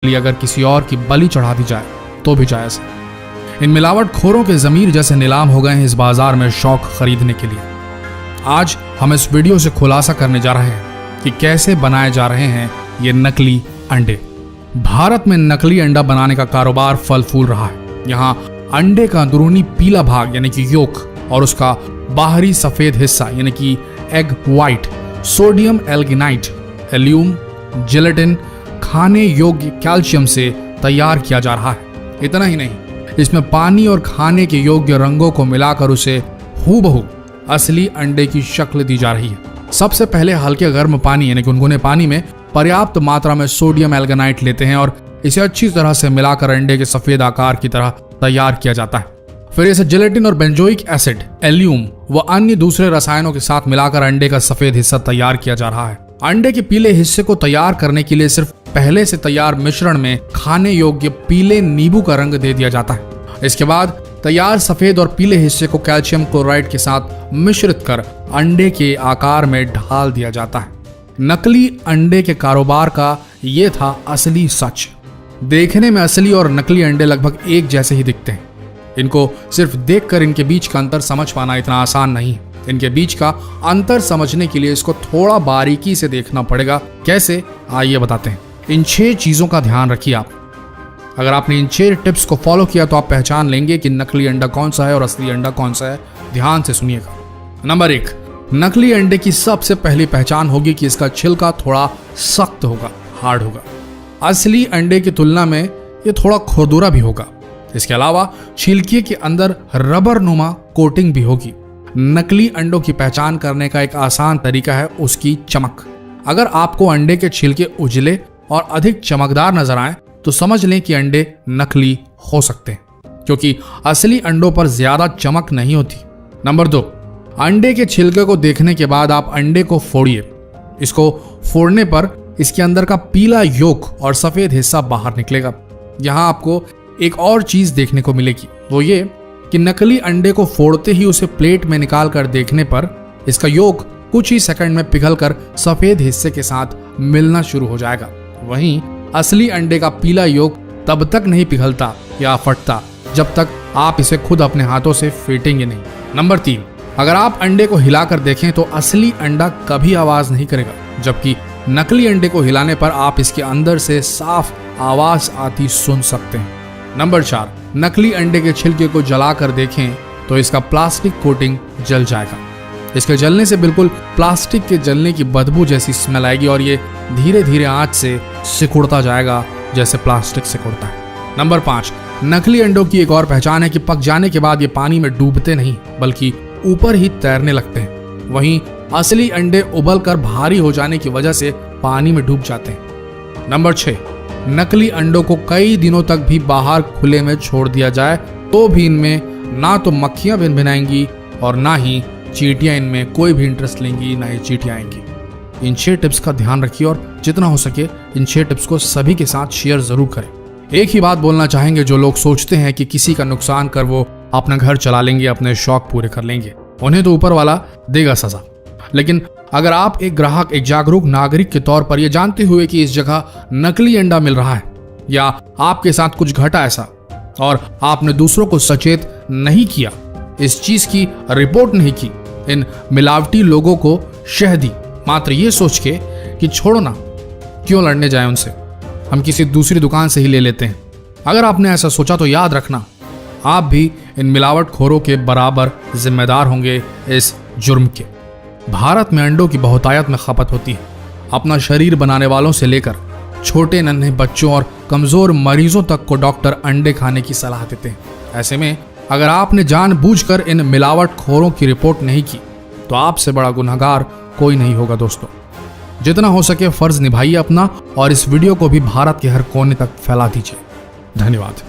लिए अगर किसी और की बलि चढ़ा दी जाए तो भी जायज है। इन मिलावटखोरों के ज़मीर जैसे नीलाम हो गए हैं इस बाजार में शौक खरीदने के लिए। आज हम इस वीडियो से खुलासा करने जा रहे हैं कि कैसे बनाए जा रहे हैं ये नकली अंडे। भारत में नकली अंडा बनाने का कारोबार फल फूल रहा है। यहाँ अंडे का अंदरूनी पीला भाग यानी कि योक और उसका बाहरी सफेद हिस्सा यानी कि एग व्हाइट सोडियम एल्गिनाइट, एल्यूम, जेलेटिन, खाने योग्य कैल्शियम से तैयार किया जा रहा है। इतना ही नहीं, इसमें पानी और खाने के योग्य रंगों को मिलाकर उसे हूबहू असली अंडे की शक्ल दी जा रही है। सबसे पहले हल्के गर्म पानी यानी गुनगुने पानी में पर्याप्त मात्रा में सोडियम एल्गिनाइट लेते हैं और इसे अच्छी तरह से मिलाकर अंडे के सफेद आकार की तरह तैयार किया जाता है। फिर इसे जेलेटिन और बेंजोइक एसिड, एल्यूम व अन्य दूसरे रसायनों के साथ मिलाकर अंडे का सफेद हिस्सा तैयार किया जा रहा है। अंडे के पीले हिस्से को तैयार करने के लिए सिर्फ पहले से तैयार मिश्रण में खाने योग्य पीले नींबू का रंग दे दिया जाता है। इसके बाद तैयार सफेद और पीले हिस्से को कैल्शियम क्लोराइड के साथ मिश्रित कर अंडे के आकार में ढाल दिया जाता है। नकली अंडे के कारोबार का ये था असली सच। देखने में असली और नकली अंडे लगभग एक जैसे ही दिखते हैं। इनको सिर्फ देखकर इनके बीच का अंतर समझ पाना इतना आसान नहीं है। इनके बीच का अंतर समझने के लिए इसको थोड़ा बारीकी से देखना पड़ेगा। कैसे, आइए बताते हैं। इन 6 चीजों का ध्यान रखिए आप। अगर आपने इन 6 टिप्स को फॉलो किया तो आप पहचान लेंगे कि नकली अंडा कौन सा है और असली अंडा कौन सा है। ध्यान से सुनिएगा। नंबर 1, नकली अंडे की सबसे पहली पहचान होगी कि इसका छिलका थोड़ा सख्त होगा, हार्ड होगा। असली अंडे की तुलना में ये थोड़ा खुरदुरा भी होगा। इसके अलावा छिलके के अंदर रबर नुमा कोटिंग भी होगी। नकली अंडों की पहचान करने का एक आसान तरीका है उसकी चमक। अगर आपको अंडे के छिलके उजले और अधिक चमकदार नजर आए तो समझ लें कि अंडे नकली हो सकते हैं, क्योंकि असली अंडों पर ज्यादा चमक नहीं होती। नंबर 2, अंडे के छिलके को देखने के बाद आप अंडे को फोड़िए। इसको फोड़ने पर इसके अंदर का पीला योक और सफेद हिस्सा बाहर निकलेगा। यहाँ आपको एक और चीज देखने को मिलेगी, वो ये कि नकली अंडे को फोड़ते ही उसे प्लेट में निकाल कर देखने पर इसका योक कुछ ही सेकंड में पिघलकर सफेद हिस्से के साथ मिलना शुरू हो जाएगा। वहीं असली अंडे का पीला योक तब तक नहीं पिघलता या फटता जब तक आप इसे खुद अपने हाथों से फेंटेंगे नहीं। नंबर 3, अगर आप अंडे को हिलाकर देखें तो असली अंडा कभी आवाज नहीं करेगा, जबकि नकली अंडे को हिलाने पर आप इसके अंदर से साफ आवाज आती सुन सकते हैं। नंबर 4, नकली अंडे के छिलके को जलाकर देखें तो इसका प्लास्टिक कोटिंग जल जाएगा। इसके जलने से बिल्कुल प्लास्टिक के जलने की बदबू जैसी स्मेल आएगी और ये धीरे धीरे आंच से सिकुड़ता जाएगा जैसे प्लास्टिक सिकुड़ता है। नंबर 5, नकली अंडों की एक और पहचान है कि पक जाने के बाद ये पानी में डूबते नहीं बल्कि ऊपर ही तैरने लगते हैं। वहीं असली अंडे उबल कर भारी हो जाने की वजह से पानी में डूब जाते हैं। नंबर 6, नकली अंडों को कई दिनों तक भी बाहर खुले में छोड़ दिया जाए तो भी इनमें ना तो मक्खियां भिनभिनाएंगी और ना ही चींटियां इनमें कोई भी इंटरेस्ट लेंगी, ना ही चींटियां आएंगी। इन 6 टिप्स का ध्यान रखिए और जितना हो सके इन 6 टिप्स को सभी के साथ शेयर जरूर करें। एक ही बात बोलना चाहेंगे, जो लोग सोचते हैं कि किसी का नुकसान कर वो अपना घर चला लेंगे, अपने शौक पूरे कर लेंगे, उन्हें तो ऊपर वाला देगा सजा। लेकिन अगर आप एक ग्राहक, एक जागरूक नागरिक के तौर पर यह जानते हुए कि इस जगह नकली अंडा मिल रहा है या आपके साथ कुछ घटा ऐसा और आपने दूसरों को सचेत नहीं किया, इस चीज की रिपोर्ट नहीं की, इन मिलावटी लोगों को शह दी, मात्र ये सोच के कि छोड़ो ना, क्यों लड़ने जाए उनसे, हम किसी दूसरी दुकान से ही ले लेते हैं। अगर आपने ऐसा सोचा तो याद रखना, आप भी इन मिलावटखोरों के बराबर जिम्मेदार होंगे इस जुर्म के। भारत में अंडों की बहुतायत में खपत होती है। अपना शरीर बनाने वालों से लेकर छोटे नन्हे बच्चों और कमजोर मरीजों तक को डॉक्टर अंडे खाने की सलाह देते हैं। ऐसे में अगर आपने जानबूझकर इन मिलावटखोरों की रिपोर्ट नहीं की तो आपसे बड़ा गुनहगार कोई नहीं होगा। दोस्तों, जितना हो सके फर्ज निभाइए अपना और इस वीडियो को भी भारत के हर कोने तक फैला दीजिए। धन्यवाद।